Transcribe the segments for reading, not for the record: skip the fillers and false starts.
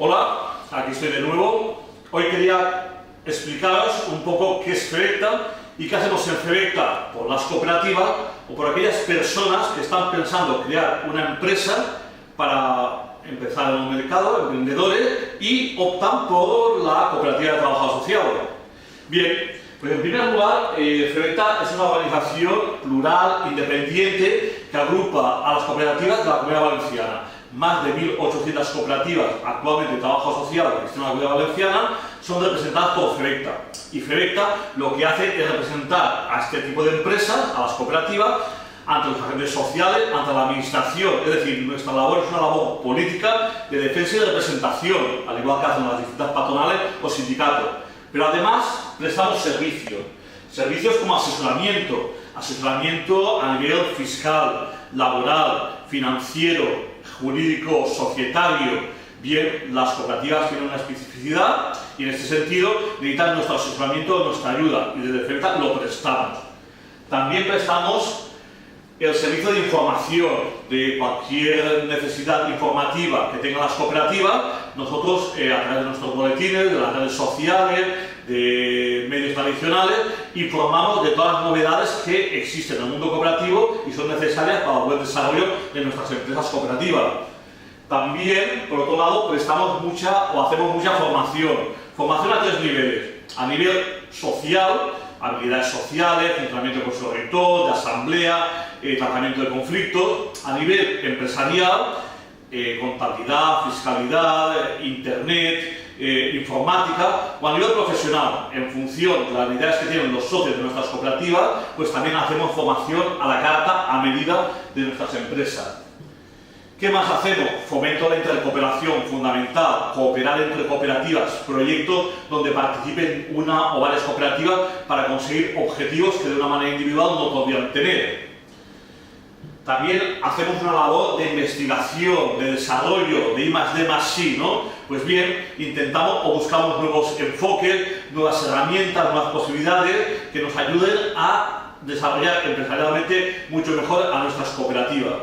Hola, aquí estoy de nuevo. Hoy quería explicaros un poco qué es Fevecta y qué hacemos en Fevecta por las cooperativas o por aquellas personas que están pensando crear una empresa para empezar en un mercado, emprendedores, y optan por la cooperativa de trabajo asociado. Bien, pues en primer lugar, Fevecta es una organización plural, independiente, que agrupa a las cooperativas de la Comunidad Valenciana. Más de 1.800 cooperativas actualmente de trabajo asociado que existen en la Comunidad Valenciana son representadas por Fevecta. Y Fevecta lo que hace es representar a este tipo de empresas, a las cooperativas, ante los agentes sociales, ante la administración. Es decir, nuestra labor es una labor política de defensa y de representación, al igual que hacen las distintas patronales o sindicatos. Pero además prestamos servicios como asesoramiento a nivel fiscal, laboral, financiero, jurídico, societario. Bien, las cooperativas tienen una especificidad y en este sentido necesitan nuestro asesoramiento, nuestra ayuda, y desde Fevecta lo prestamos. También prestamos el servicio de información de cualquier necesidad informativa que tengan las cooperativas. Nosotros, a través de nuestros boletines, de las redes sociales, de medios tradicionales, informamos de todas las novedades que existen en el mundo cooperativo y son necesarias para el buen desarrollo de nuestras empresas cooperativas. También, por otro lado, hacemos mucha formación a 3 niveles. A nivel social, habilidades sociales, funcionamiento de consejo rector, de asamblea, tratamiento de conflictos. A nivel empresarial, contabilidad, fiscalidad, internet, informática. O a nivel profesional, en función de las habilidades que tienen los socios de nuestras cooperativas, pues también hacemos formación a la carta, a medida de nuestras empresas. ¿Qué más hacemos? Fomento de la intercooperación, fundamental, cooperar entre cooperativas, proyectos donde participen una o varias cooperativas para conseguir objetivos que de una manera individual no podrían tener. También hacemos una labor de investigación, de desarrollo, de I+D+I, ¿no? Pues bien, intentamos o buscamos nuevos enfoques, nuevas herramientas, nuevas posibilidades que nos ayuden a desarrollar empresarialmente mucho mejor a nuestras cooperativas.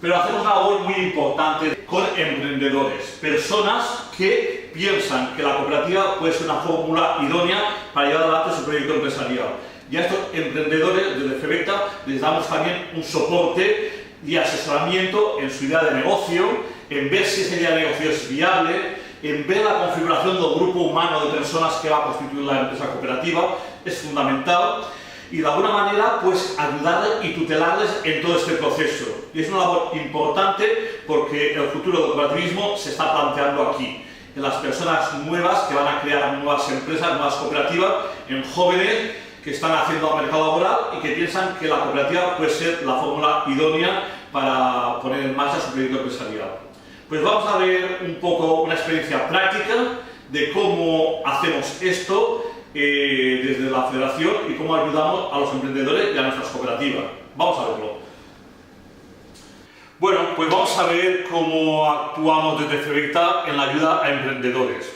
Pero hacemos una labor muy importante con emprendedores, personas que piensan que la cooperativa puede ser una fórmula idónea para llevar adelante su proyecto empresarial. Y a estos emprendedores, desde Fevecta, les damos también un soporte y asesoramiento en su idea de negocio, en ver si esa idea de negocio es viable, en ver la configuración del grupo humano de personas que va a constituir la empresa cooperativa, es fundamental. Y de alguna manera, pues ayudarles y tutelarles en todo este proceso. Y es una labor importante porque el futuro del cooperativismo se está planteando aquí, en las personas nuevas que van a crear nuevas empresas, nuevas cooperativas, en jóvenes que están haciendo al mercado laboral y que piensan que la cooperativa puede ser la fórmula idónea para poner en marcha su proyecto empresarial. Pues vamos a ver un poco una experiencia práctica de cómo hacemos esto desde la Federación y cómo ayudamos a los emprendedores y a nuestras cooperativas. Vamos a verlo. Bueno, pues vamos a ver cómo actuamos desde Fevecta en la ayuda a emprendedores.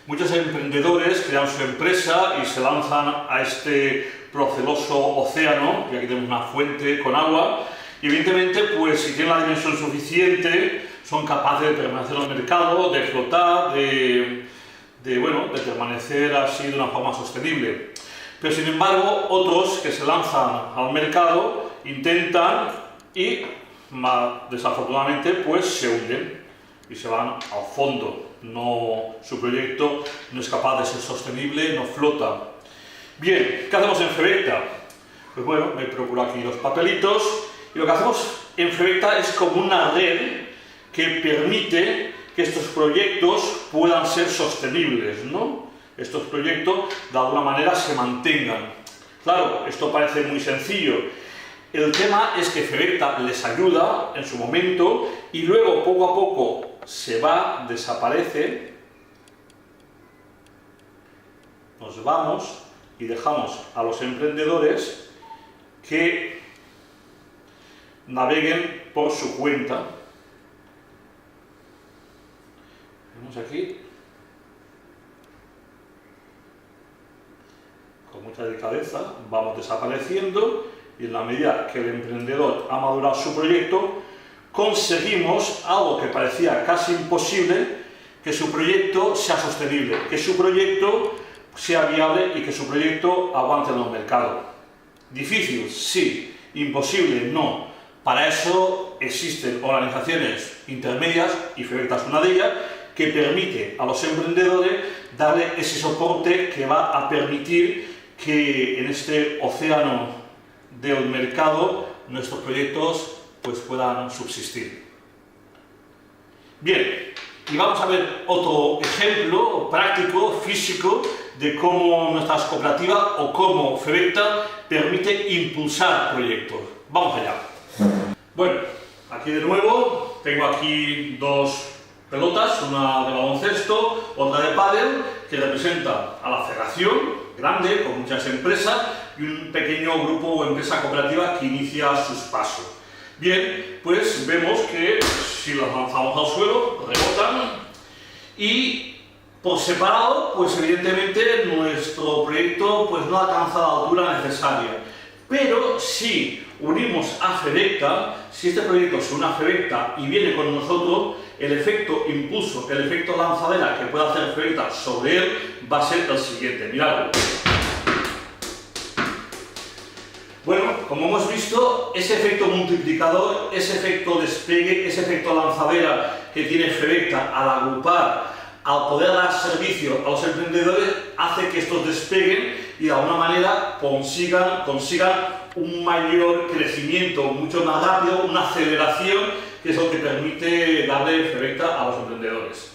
Muchos emprendedores crean su empresa y se lanzan a este proceloso océano, y aquí tenemos una fuente con agua, y evidentemente, pues si tienen la dimensión suficiente, son capaces de permanecer en el mercado, de flotar, de permanecer así de una forma sostenible. Pero sin embargo, otros que se lanzan al mercado intentan y desafortunadamente pues se hunden y se van al fondo. Su proyecto no es capaz de ser sostenible, no flota. Bien, ¿qué hacemos en Fevecta? Pues bueno, me procuro aquí los papelitos y lo que hacemos en Fevecta es como una red que permite que estos proyectos puedan ser sostenibles, ¿no? Estos proyectos de alguna manera se mantengan. Claro, esto parece muy sencillo. El tema es que Fevecta les ayuda en su momento y luego poco a poco se va, desaparece, nos vamos y dejamos a los emprendedores que naveguen por su cuenta. Vemos aquí, con mucha delicadeza, vamos desapareciendo y en la medida que el emprendedor ha madurado su proyecto, conseguimos algo que parecía casi imposible, que su proyecto sea sostenible, que su proyecto sea viable y que su proyecto aguante en el mercado. ¿Difícil? Sí. ¿Imposible? No. Para eso existen organizaciones intermedias, y FEVECTA es una de ellas, que permite a los emprendedores darle ese soporte que va a permitir que en este océano del mercado nuestros proyectos pues puedan subsistir. Bien, y vamos a ver otro ejemplo práctico, físico, de cómo nuestras cooperativas o cómo FEVECTA permite impulsar proyectos. Vamos allá. Bueno, aquí de nuevo tengo aquí dos pelotas, una de baloncesto, otra de pádel, que representa a la federación grande, con muchas empresas, y un pequeño grupo o empresa cooperativa que inicia sus pasos. Bien, pues vemos que si las lanzamos al suelo, rebotan, y por separado, pues evidentemente nuestro proyecto pues no alcanza la altura necesaria. Pero si unimos a FEVECTA, si este proyecto se une a FEVECTA y viene con nosotros, el efecto impulso, el efecto lanzadera que puede hacer FEVECTA sobre él va a ser el siguiente. Mirad. Bueno, como hemos visto, ese efecto multiplicador, ese efecto despegue, ese efecto lanzadera que tiene FEVECTA al agrupar, al poder dar servicio a los emprendedores, hace que estos despeguen y de alguna manera consigan un mayor crecimiento, mucho más rápido, una aceleración, que es lo que permite darle FEVECTA a los emprendedores.